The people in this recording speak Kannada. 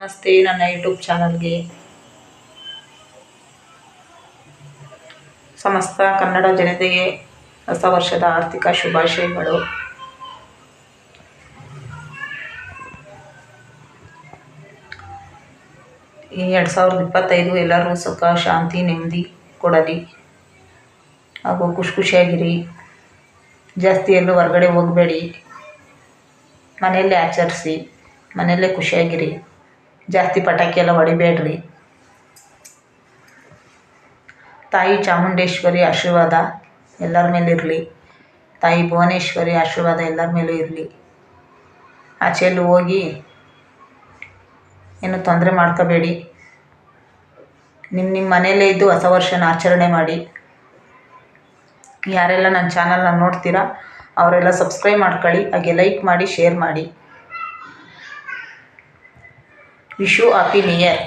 ನಮಸ್ತೆ, ನನ್ನ ಯೂಟ್ಯೂಬ್ ಚಾನಲ್ಗೆ ಸಮಸ್ತ ಕನ್ನಡ ಜನತೆಗೆ ಹೊಸ ವರ್ಷದ ಆರ್ಥಿಕ ಶುಭಾಶಯಗಳು. ಈ 2025 ಎಲ್ಲರೂ ಸುಖ ಶಾಂತಿ ನೆಮ್ಮದಿ ಕೊಡಲಿ ಹಾಗೂ ಖುಷಿಯಾಗಿರಿ. ಜಾಸ್ತಿ ಎಲ್ಲೂ ಹೊರಗಡೆ ಹೋಗಬೇಡಿ, ಮನೆಯಲ್ಲೇ ಆಚರಿಸಿ, ಮನೆಯಲ್ಲೇ ಖುಷಿಯಾಗಿರಿ. ಜಾಸ್ತಿ ಪಟಾಕಿ ಎಲ್ಲ ಹೊಡಿಬೇಡ್ರಿ. ತಾಯಿ ಚಾಮುಂಡೇಶ್ವರಿ ಆಶೀರ್ವಾದ ಎಲ್ಲರ ಮೇಲಿರಲಿ. ತಾಯಿ ಭುವನೇಶ್ವರಿ ಆಶೀರ್ವಾದ ಎಲ್ಲರ ಮೇಲೂ ಇರಲಿ. ಆಚೆಯಲ್ಲೂ ಹೋಗಿ ಏನು ತೊಂದರೆ ಮಾಡ್ಕೋಬೇಡಿ. ನಿಮ್ಮ ಮನೆಯಲ್ಲೇ ಇದ್ದು ಹೊಸ ವರ್ಷನ ಆಚರಣೆ ಮಾಡಿ. ಯಾರೆಲ್ಲ ನನ್ನ ಚಾನಲ್ನ ನೋಡ್ತೀರಾ ಅವರೆಲ್ಲ ಸಬ್ಸ್ಕ್ರೈಬ್ ಮಾಡ್ಕೊಳ್ಳಿ, ಹಾಗೆ ಲೈಕ್ ಮಾಡಿ, ಶೇರ್ ಮಾಡಿ. Wish you happy new year.